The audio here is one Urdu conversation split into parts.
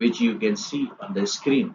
which you can see on the screen.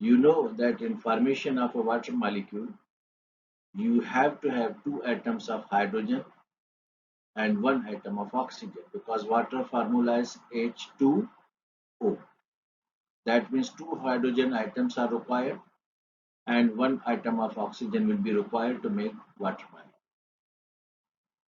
You know that in formation of a water molecule, you have to have two atoms of hydrogen and one atom of oxygen, because water formula is H2O. That means two hydrogen atoms are required and one atom of oxygen will be required to make water molecule.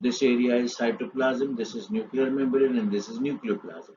this area is cytoplasm, this is nuclear membrane and this is nucleoplasm.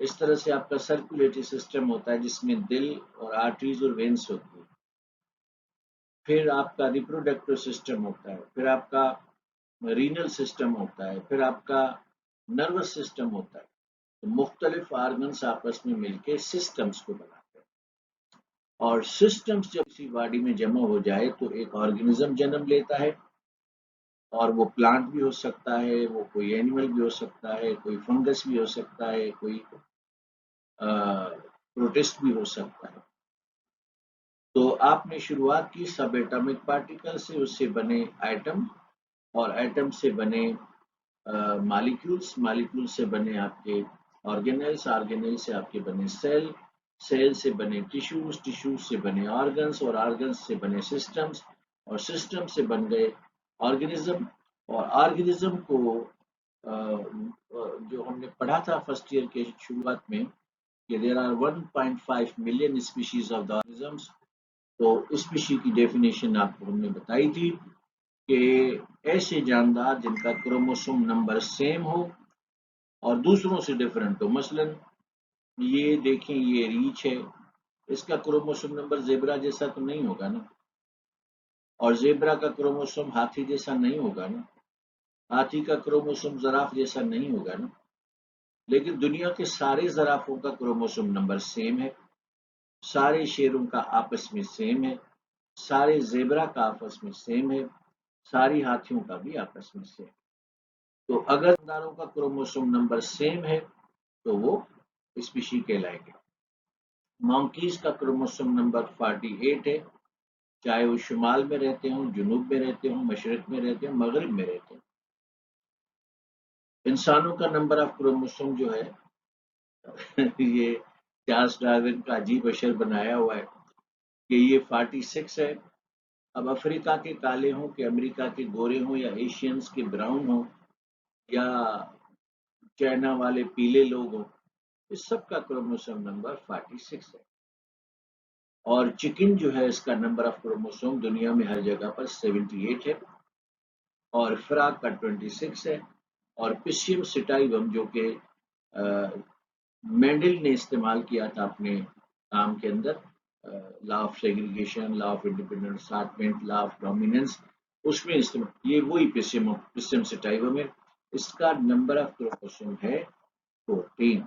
اس طرح سے آپ کا سرکولیٹری سسٹم ہوتا ہے جس میں دل اور آرٹریز اور وینس ہوتی ہیں. پھر آپ کا ریپروڈکٹیو سسٹم ہوتا ہے، پھر آپ کا رینل سسٹم ہوتا ہے، پھر آپ کا نروس سسٹم ہوتا ہے. تو مختلف آرگنس آپس میں مل کے سسٹمز کو بناتے ہیں، اور سسٹمز جب کسی باڈی میں جمع ہو جائے تو ایک آرگنزم جنم لیتا ہے. اور وہ پلانٹ بھی ہو سکتا ہے، وہ کوئی اینیمل بھی ہو سکتا ہے، کوئی فنگس بھی ہو سکتا ہے، کوئی پروٹسٹ بھی ہو سکتا ہے. تو آپ نے شروعات کی سب ایٹمک پارٹیکل سے، اس سے بنے ایٹم، اور ایٹم سے بنے مالیکیولز، مالیکیول سے بنے آپ کے آرگینلز، آرگینل سے آپ کے بنے سیل، سیل سے بنے ٹیشوز، ٹیشوز سے بنے آرگنز، اور آرگنز سے بنے سسٹمز، اور سسٹم سے بن گئے آرگنزم. اور آرگنزم کو جو ہم نے پڑھا تھا فرسٹ ایئر کے شروعات میں کہ there are 1.5 million species of the organisms. تو اسپیشی کی ڈیفینیشن آپ کو ہم نے بتائی تھی کہ ایسے جاندار جن کا کروموسوم نمبر سیم ہو اور دوسروں سے ڈفرنٹ ہو. مثلا یہ دیکھیں، یہ ریچھ ہے، اس کا کروموسوم نمبر زیبرا جیسا تو نہیں ہوگا نا، اور زیبرا کا کروموسوم ہاتھی جیسا نہیں ہوگا نا، ہاتھی کا کروموسوم زراف جیسا نہیں ہوگا نا. لیکن دنیا کے سارے زرافوں کا کروموسوم نمبر سیم ہے، سارے شیروں کا آپس میں سیم ہے، سارے زیبرا کا آپس میں سیم ہے، ساری ہاتھیوں کا بھی آپس میں سیم. تو اگر جانداروں کا کروموسوم نمبر سیم ہے تو وہ اسپیشی کہلائیں گے. مونکیز کا کروموسوم نمبر 48 ہے، چاہے وہ شمال میں رہتے ہوں، جنوب میں رہتے ہوں، مشرق میں رہتے ہوں، مغرب میں رہتے ہوں. انسانوں کا نمبر آف کروموسوم جو ہے یہ چارلس ڈارون کا عجیب اشر بنایا ہوا ہے کہ یہ 46 ہے. اب افریقہ کے کالے ہوں کہ امریکہ کے گورے ہوں، یا ایشینز کے براؤن ہوں، یا چائنا والے پیلے لوگ ہوں، اس سب کا کروموسوم نمبر 46 ہے. اور چکن جو ہے اس کا نمبر آف کروموسوم دنیا میں ہر جگہ پر 78 ہے، اور فراق کا 26 ہے. اور پسیم سٹائیوم جو کہ مینڈل نے استعمال کیا تھا اپنے کام کے اندر، law of segregation, law of independent assortment, law of dominance, اس میں استعمال یہ وہی پسیم سٹائیوم ہے. اس کا نمبر آف کروموسوم ہے 14.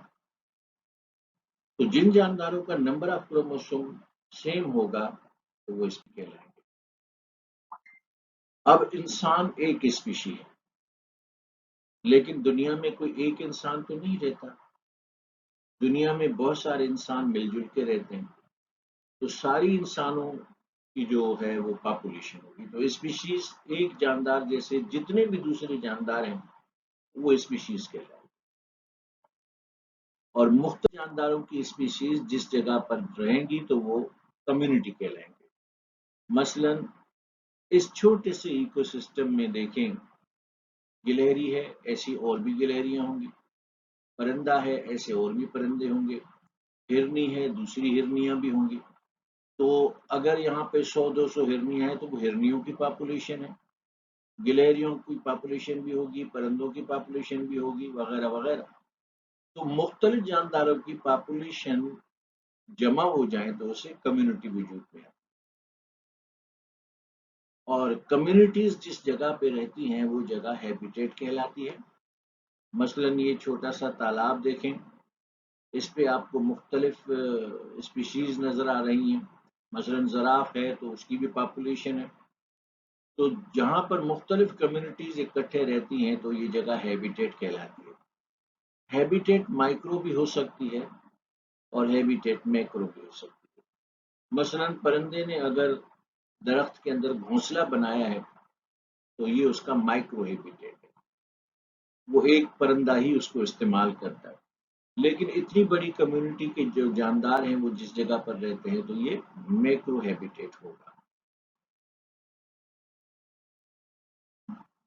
تو جن جانداروں کا نمبر آف کروموسوم سیم ہوگا تو وہ اس کو کہلائیں گے. اب انسان ایک اسپیشی ہے، لیکن دنیا میں کوئی ایک انسان تو نہیں رہتا، دنیا میں بہت سارے انسان مل جل کے رہتے ہیں. تو ساری انسانوں کی جو ہے وہ پاپولیشن ہوگی. تو اسپیشیز ایک جاندار جیسے جتنے بھی دوسرے جاندار ہیں وہ اسپیشیز کہلائیں. اور مختلف جانداروں کی اسپیشیز جس جگہ پر رہیں گی تو وہ کمیونٹی کہلائیں گے. مثلا اس چھوٹے سے ایکو سسٹم میں دیکھیں، گلہری ہے، ایسی اور بھی گلہریاں ہوں گی، پرندہ ہے، ایسے اور بھی پرندے ہوں گے، ہرنی ہے، دوسری ہرنیاں بھی ہوں گی. تو اگر یہاں پہ 100-200 ہرنیاں ہیں تو وہ ہرنیوں کی پاپولیشن ہے، گلہریوں کی پاپولیشن بھی ہوگی، پرندوں کی پاپولیشن بھی ہوگی، وغیرہ وغیرہ. تو مختلف جانداروں کی پاپولیشن جمع ہو جائیں تو اسے کمیونٹی وجود میں ہے. اور کمیونٹیز جس جگہ پہ رہتی ہیں وہ جگہ ہیبیٹیٹ کہلاتی ہے. مثلا یہ چھوٹا سا تالاب دیکھیں، اس پہ آپ کو مختلف اسپیشیز نظر آ رہی ہیں. مثلا زراف ہے تو اس کی بھی پاپولیشن ہے. تو جہاں پر مختلف کمیونٹیز اکٹھے رہتی ہیں تو یہ جگہ ہیبیٹیٹ کہلاتی ہے. ہیبیٹیٹ مائکرو بھی ہو سکتی ہے اور ہیبیٹیٹ میکرو بھی ہو سکتی ہے. مثلا پرندے نے اگر درخت کے اندر گھونسلہ بنایا ہے تو یہ اس کا مائکرو ہیبیٹیٹ ہے، وہ ایک پرندہ ہی اس کو استعمال کرتا ہے. لیکن اتنی بڑی کمیونٹی کے جو جاندار ہیں وہ جس جگہ پر رہتے ہیں تو یہ میکرو ہیبیٹیٹ ہوگا.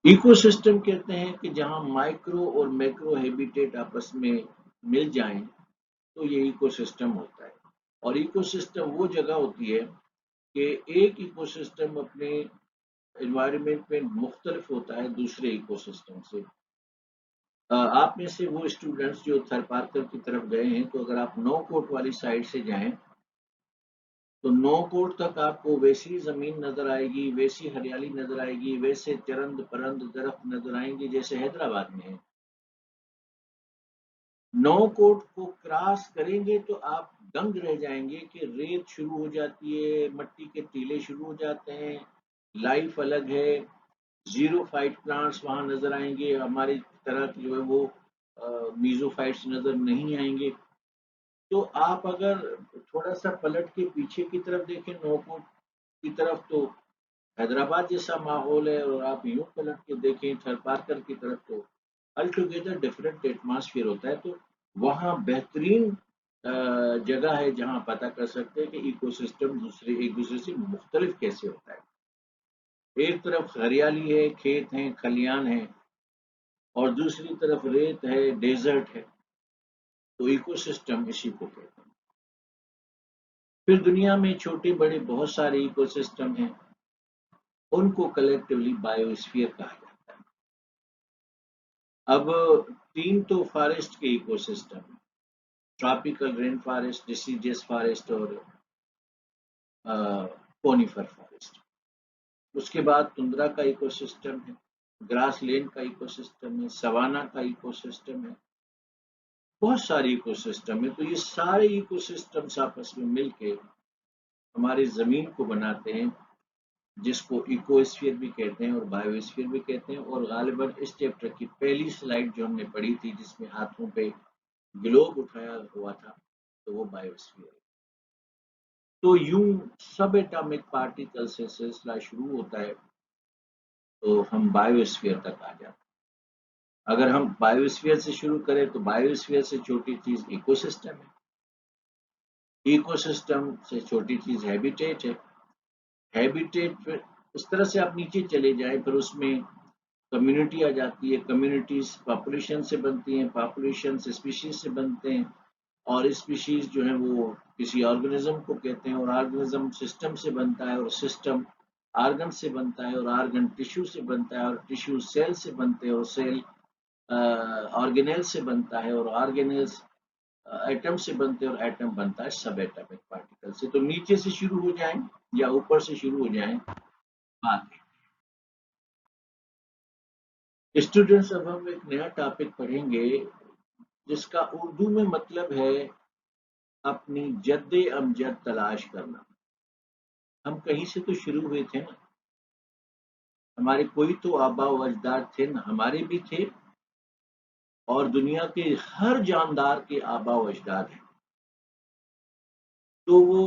ایکو سسٹم کہتے ہیں کہ جہاں مائکرو اور میکرو ہیبیٹیٹ آپس میں مل جائیں تو یہ ایکو سسٹم ہوتا ہے. اور ایکو سسٹم وہ جگہ ہوتی ہے کہ ایک ایکو سسٹم اپنے انوائرمنٹ میں مختلف ہوتا ہے دوسرے ایکو سسٹم سے. آپ میں سے وہ اسٹوڈنٹس جو تھر پارکر کی طرف گئے ہیں، تو اگر آپ نو کوٹ والی سائڈ سے جائیں تو نو کوٹ تک آپ کو ویسی زمین نظر آئے گی، ویسی ہریالی نظر آئے گی، ویسے چرند پرند درخت نظر آئیں گے جیسے حیدرآباد میں ہے۔ نو کوٹ کو کراس کریں گے تو آپ دنگ رہ جائیں گے کہ ریت شروع ہو جاتی ہے، مٹی کے ٹیلے شروع ہو جاتے ہیں، لائف الگ ہے، زیرو فائٹ پلانٹس وہاں نظر آئیں گے، ہماری طرح جو ہے وہ میزو فائٹس نظر نہیں آئیں گے۔ تو آپ اگر تھوڑا سا پلٹ کے پیچھے کی طرف دیکھیں نو کوٹ کی طرف تو حیدرآباد جیسا ماحول ہے، اور آپ یوں پلٹ کے دیکھیں تھر پارکر کی طرف تو الٹوگیدر ڈفرینٹ ایٹماسفیئر ہوتا ہے۔ تو وہاں بہترین جگہ ہے جہاں پتہ کر سکتے ہیں کہ ایکو سسٹم ایک دوسرے سے مختلف کیسے ہوتا ہے۔ ایک طرف ہریالی ہے، کھیت ہیں، کھلیان ہیں، اور دوسری طرف ریت ہے، ڈیزرٹ ہے، تو ایکو سسٹم اسی کو کہتے ہیں۔ پھر دنیا میں چھوٹے بڑے بہت سارے ایکو سسٹم ہیں، ان کو کلیکٹیولی بایوسفیئر کہا جاتا ہے۔ اب تین تو فارسٹ کے ایکو سسٹم ہیں، ٹراپیکل رین فارسٹ، ڈیسیڈیس فارسٹ، اور کونیفر فارسٹ۔ اس کے بعد تندرا کا ایکو سسٹم ہے، گراس لینڈ کا ایکو سسٹم ہے، سوانا کا ایکو سسٹم ہے، بہت سارے ایکو سسٹم ہے۔ تو یہ سارے ایکو سسٹمز آپس میں مل کے ہماری زمین کو بناتے ہیں، جس کو ایکو اسفیئر بھی کہتے ہیں اور بایو اسفیئر بھی کہتے ہیں۔ اور غالباً اس چیپٹر کی پہلی سلائیڈ جو ہم نے پڑھی تھی جس میں ہاتھوں پہ گلوب اٹھایا ہوا تھا، تو وہ بایو اسفیئر ہے۔ تو یوں سب ایٹامک پارٹیکل سے سلسلہ شروع ہوتا ہے تو ہم بایو اسفیئر تک آ جاتے ہیں۔ اگر ہم بایو اسفیئر سے شروع کریں تو بایو اسفیئر سے چھوٹی چیز ایکو سسٹم ہے، ایکو سسٹم سے چھوٹی چیز ہیبیٹیٹ ہے، ہیبیٹیٹ پھر اس طرح سے آپ نیچے چلے جائیں، پھر اس میں کمیونٹی آ جاتی ہے، کمیونٹیز پاپولیشن سے بنتی ہیں، پاپولیشن سے اسپیشیز سے بنتے ہیں، اور اسپیشیز جو ہیں وہ کسی آرگنزم کو کہتے ہیں، اور آرگنزم سسٹم سے بنتا ہے، اور سسٹم آرگن سے بنتا ہے، اور آرگن ٹیشو سے بنتا ہے، اور ٹیشو سیل سے بنتے ہیں، اور سیل آرگینل سے بنتا ہے، اور آرگینلز ایٹم سے بنتے ہیں، اور ایٹم بنتا ہے سب ایٹمک پارٹیکل سے۔ تو نیچے سے شروع ہو جائیں یا اوپر سے شروع ہو جائیں بات ہے۔ اسٹوڈنٹس، اب ہم ایک نیا ٹاپک پڑھیں گے جس کا اردو میں مطلب ہے اپنی جد امجد تلاش کرنا۔ ہم کہیں سے تو شروع ہوئے تھے نا، ہمارے کوئی تو آبا و اجداد تھے نا، ہمارے بھی تھے اور دنیا کے ہر جاندار کے آبا و اجداد ہیں۔ تو وہ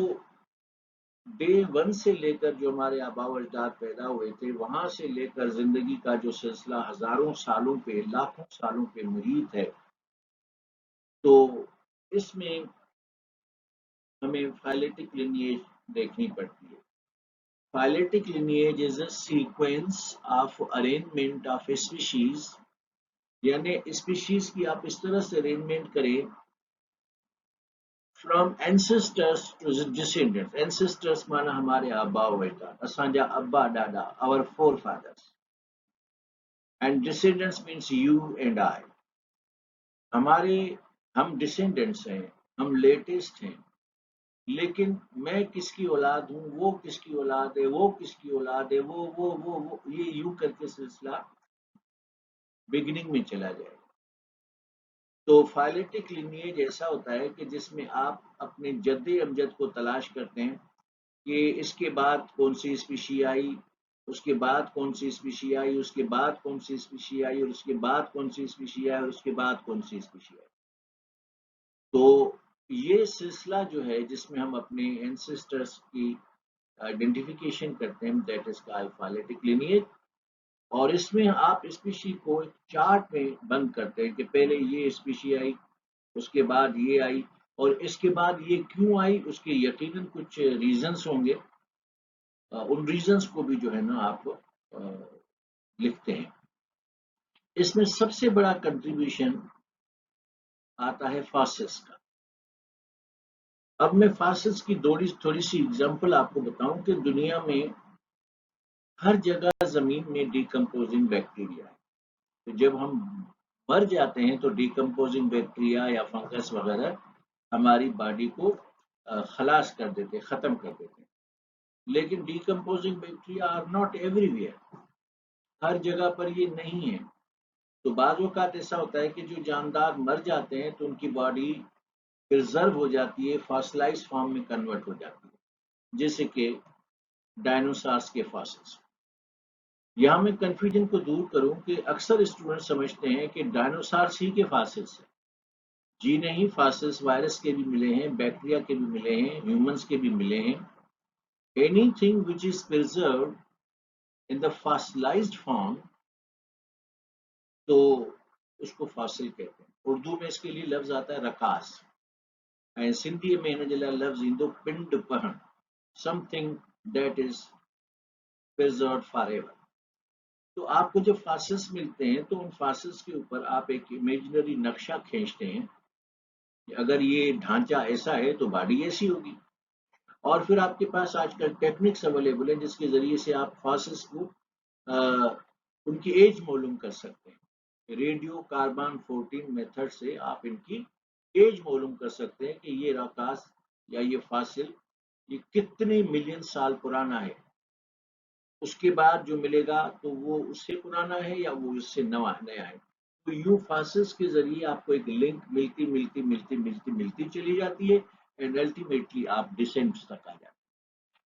ڈے ون سے لے کر جو ہمارے آبا و اجداد پیدا ہوئے تھے، وہاں سے لے کر زندگی کا جو سلسلہ ہزاروں سالوں پہ، لاکھوں سالوں پہ محیط ہے، تو اس میں ہمیں فائلیٹک لینیج دیکھنی پڑتی ہے۔ Phyletic lineage is a sequence of arrangement of species، یعنی اسپیشیز کی آپ اس طرح سے ارینجمنٹ کریں from ancestors to descendants۔ ancestors مانا ہمارے آبا و اجداد، اسانجا ابا دادا، our forefathers، and descendants means you and I۔ ہم descendants ہیں، ہم لیٹسٹ ہیں، لیکن میں کس کی اولاد ہوں، وہ کس کی اولاد ہے، وہ کس کی اولاد ہے، وہ یہ یوں کر کے سلسلہ بگننگ میں چلا جائے۔ تو فائلیٹک لینیج ایسا ہوتا ہے کہ جس میں آپ اپنے جد امجد کو تلاش کرتے ہیں کہ اس کے بعد کون سی اسپیشی آئی، اس کے بعد کون سی اسپیشی آئی، اس کے بعد کون سی اسپیشی آئی، اور اس کے بعد کون سی اسپیشی آئی، اور اس کے بعد کون سی اسپیشی آئی۔ تو یہ سلسلہ جو ہے جس میں ہم اپنے اینسسٹرز کی آئیڈینٹیفیکیشن کرتے ہیں، that is called phyletic lineage. اور اس میں آپ اسپیشی کو ایک چارٹ میں بند کرتے ہیں کہ پہلے یہ اسپیشی آئی، اس کے بعد یہ آئی، اور اس کے بعد یہ کیوں آئی، اس کے یقیناً کچھ ریزنز ہوں گے، ان ریزنز کو بھی جو ہے نا آپ لکھتے ہیں۔ اس میں سب سے بڑا کنٹریبیوشن آتا ہے فاسلز کا۔ اب میں فاسلز کی تھوڑی سی اگزامپل آپ کو بتاؤں کہ دنیا میں ہر جگہ زمین میں ڈیکمپوزنگ بیکٹیریا ہے۔ تو جب ہم مر جاتے ہیں تو ڈیکمپوزنگ بیکٹیریا یا فنگس وغیرہ ہماری باڈی کو خلاص کر دیتے، ختم کر دیتے ہیں. لیکن decomposing bacteria are not everywhere, ہر جگہ پر یہ نہیں ہے. تو بعض اوقات ایسا ہوتا ہے کہ جو جاندار مر جاتے ہیں تو ان کی باڈی پرزرو ہو جاتی ہے، فاسلائز فارم میں کنورٹ ہو جاتی ہے، جیسے کہ ڈائنوسارس کے فاسلس. یہاں میں کنفیوژن کو دور کروں کہ اکثر اسٹوڈنٹ سمجھتے ہیں کہ ڈائنوسارس ہی کے فاسلس ہیں. جی نہیں، فاسلس وائرس کے بھی ملے ہیں، بیکٹیریا کے بھی ملے ہیں، ہیومنس کے بھی ملے ہیں. Anything which is preserved in the fossilized form تو اس کو فاسل کہتے ہیں. اردو میں اس کے لیے لفظ آتا ہے رکاز، سندھی میں لفظ ایندو پنڈ پہن، some thing that is preserved for ever. تو آپ کو جب فاسلس ملتے ہیں تو ان فاسلس کے اوپر آپ ایک امیجنری نقشہ کھینچتے ہیں کہ اگر یہ ڈھانچہ ایسا ہے تو باڈی ایسی ہوگی. اور پھر آپ کے پاس آج کل ٹیکنکس اویلیبل ہیں جس کے ذریعے سے آپ فاسلس کو ان کی ایج معلوم کر سکتے ہیں. ریڈیو کاربن 14 میتھڈ سے آپ ان کی ایج معلوم کر سکتے ہیں کہ یہ راکاس یا یہ فاسل یہ کتنے ملین سال پرانا ہے. اس کے بعد جو ملے گا تو وہ اس سے پرانا ہے یا وہ اس سے نیا ہے. تو یوں فاسلس کے ذریعے آپ کو ایک لنک ملتی چلی جاتی ہے اینڈ الٹیمیٹلی آپ ڈسینٹس تک آ جاتے ہیں.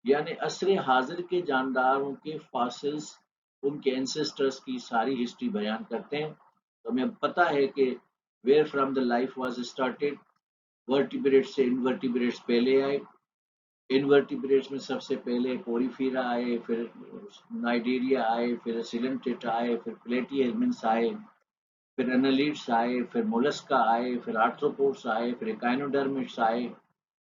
یعنی عصر حاضر کے جانداروں کے فاسلس ان کے اینسسٹرز کی ساری ہسٹری بیان کرتے ہیں. تو ہمیں پتہ ہے کہ where from the life was started. Vertebrate سے انورٹیبریٹس پہلے آئے، انورٹیبریٹس میں سب سے پہلے پوریفیرا آئے، پھر نائڈیریا آئے، پھر سیلنٹیٹ آئے، پھر پلیٹی ہیلمنٹس آئے، پھر انلیٹس آئے، پھر مولسکا آئے، پھر آرتھروپوڈس آئے، پھر ایکائنوڈرمٹس آئے،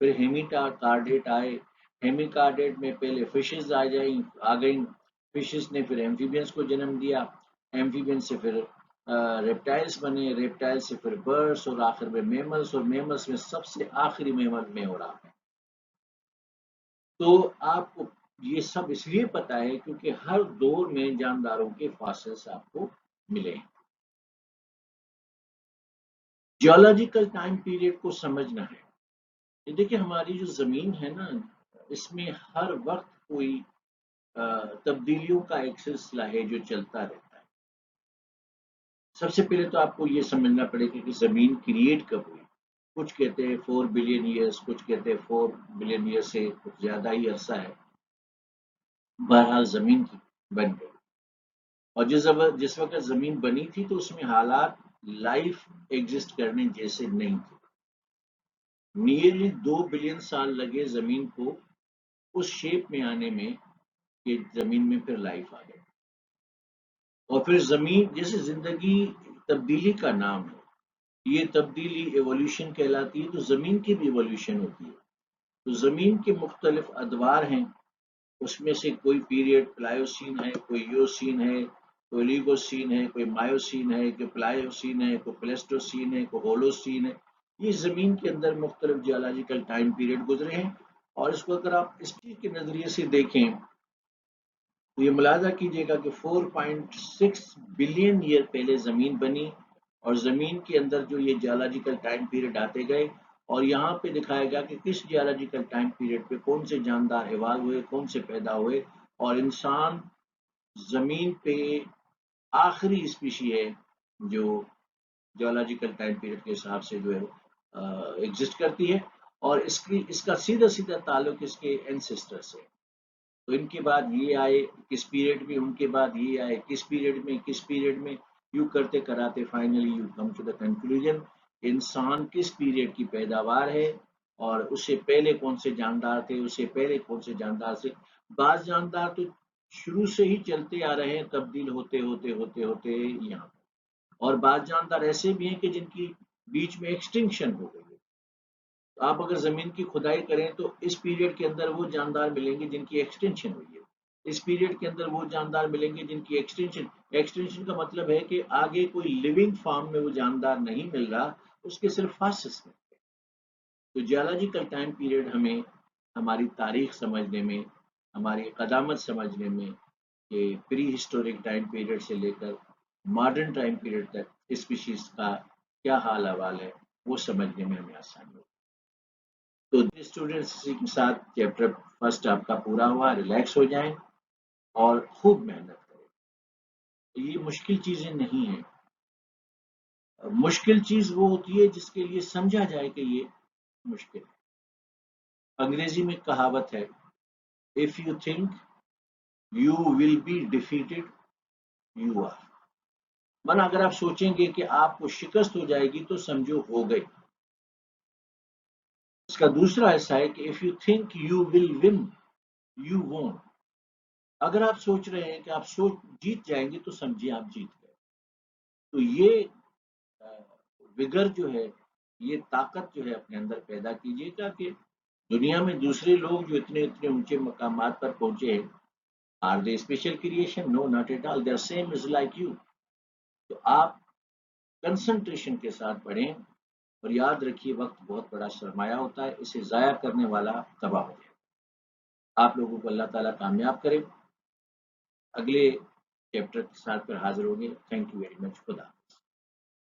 پھر ہیمیٹا کارڈیٹ آئے. ہیمی کارڈیٹ میں پہلے فشز آ گئیں، فشز نے پھر ایمفیبینس کو جنم دیا، ایمفیبینس سے پھر ریپٹائلس بنے، ریپٹائل سے پھر برڈس اور آخر میں میملس، اور میملس میں سب سے آخری میمل میں ہو رہا ہے. تو آپ کو یہ سب اس لیے پتا ہے کیونکہ ہر دور میں جانداروں کے فاسلس آپ کو ملے ہیں. جیولوجیکل ٹائم پیریڈ کو سمجھنا ہے. یہ دیکھیں ہماری جو زمین ہے نا، اس میں ہر وقت کوئی تبدیلیوں کا ایک سلسلہ ہے جو چلتا رہتا ہے. سب سے پہلے تو آپ کو یہ سمجھنا پڑے گا کہ زمین کریٹ کب ہوئی. کچھ کہتے ہیں 4 بلین ایئرس، کچھ کہتے ہیں 4 بلین ایئر سے کچھ زیادہ ہی عرصہ ہے. بہرحال زمین کی بن گئی، اور جس وقت زمین بنی تھی تو اس میں حالات لائف ایگزسٹ کرنے جیسے نہیں تھے. نیرلی 2 بلین سال لگے زمین کو اس شیپ میں آنے میں کہ زمین میں پھر لائف آ گئی. اور پھر زمین جیسے زندگی تبدیلی کا نام ہے، یہ تبدیلی ایولیوشن کہلاتی ہے، تو زمین کی بھی ایولیوشن ہوتی ہے. تو زمین کے مختلف ادوار ہیں، اس میں سے کوئی پیریڈ پلایوسین ہے، کوئی یوسین ہے، کوئی لیگوسین ہے، کوئی مایوسین ہے، کوئی پلایوسین ہے، کوئی پلیسٹوسین ہے، کوئی ہولوسین ہے. یہ زمین کے اندر مختلف جیولوجیکل ٹائم پیریڈ گزرے ہیں. اور اس کو اگر آپ اس چیز کے نظریے سے دیکھیں تو یہ ملاحظہ کیجیے گا کہ 4.6 بلین ایئر پہلے زمین بنی، اور زمین کے اندر جو یہ جیولوجیکل ٹائم پیریڈ آتے گئے، اور یہاں پہ دکھایا گیا کہ کس جیولوجیکل ٹائم پیریڈ پہ کون سے جاندار ایوالو ہوئے، کون سے پیدا ہوئے. اور انسان زمین پہ آخری اسپیشی ہے جو جیولوجیکل ٹائم پیریڈ کے حساب سے جو ہے ایگزسٹ کرتی ہے. اور اس کا سیدھا سیدھا تعلق اس کے اینسسٹر سے. تو ان کے بعد یہ آئے کس پیریڈ میں، ان کے بعد یہ آئے کس پیریڈ میں، یوں کرتے کراتے finally you come to the conclusion انسان کس پیریڈ کی پیداوار ہے، اور اس سے پہلے کون سے جاندار تھے، اس سے پہلے کون سے جاندار سے. بعض جاندار تو شروع سے ہی چلتے آ رہے ہیں، تبدیل ہوتے ہوتے ہوتے ہوتے یہاں، اور بعض جاندار ایسے بھی ہیں کہ جن کی بیچ میں ایکسٹنکشن ہو گئی ہے. آپ اگر زمین کی کھدائی کریں تو اس پیریڈ کے اندر وہ جاندار ملیں گے جن کی ایکسٹینشن ہوئی ہے، اس پیریڈ کے اندر وہ جاندار ملیں گے جن کی ایکسٹینشن کا مطلب ہے کہ آگے کوئی لیونگ فارم میں وہ جاندار نہیں مل رہا، اس کے صرف فاسلس میں. تو جیولوجیکل ٹائم پیریڈ ہمیں ہماری تاریخ سمجھنے میں، ہماری قدامت سمجھنے میں، کہ پری ہسٹورک ٹائم پیریڈ سے لے کر ماڈرن ٹائم پیریڈ تک اسپیشیز کا کیا حال احوال ہے وہ سمجھنے میں ہمیں آسانی ہوگی. تو اسٹوڈینٹس کے ساتھ چیپٹر فرسٹ آپ کا پورا ہوا، ریلیکس ہو جائیں اور خوب محنت کریں. یہ مشکل چیزیں نہیں ہیں. مشکل چیز وہ ہوتی ہے جس کے لیے سمجھا جائے کہ یہ مشکل ہے. انگریزی میں کہاوت ہے، if you think you will be defeated you are. مانا اگر آپ سوچیں گے کہ آپ کو شکست ہو جائے گی تو سمجھو ہو گئی. اس کا دوسرا ایسا ہے کہ if you think you will win you won't. اگر آپ سوچ رہے ہیں کہ آپ جیت جائیں گے تو سمجھیے آپ جیت گئے. تو یہ وگر جو ہے، یہ طاقت جو ہے اپنے اندر پیدا کیجیے گا کہ دنیا میں دوسرے لوگ جو اتنے اتنے اونچے مقامات پر پہنچے ہیں، are they special creation? No not at all, they are same as like you. تو آپ کنسنٹریشن کے ساتھ پڑھیں اور یاد رکھیے وقت بہت بڑا سرمایہ ہوتا ہے، اسے ضائع کرنے والا تباہ ہو جائے. آپ لوگوں کو اللہ تعالیٰ کامیاب کرے. اگلے چیپٹر کے ساتھ پھر حاضر ہوں گے. Thank you very much. خدا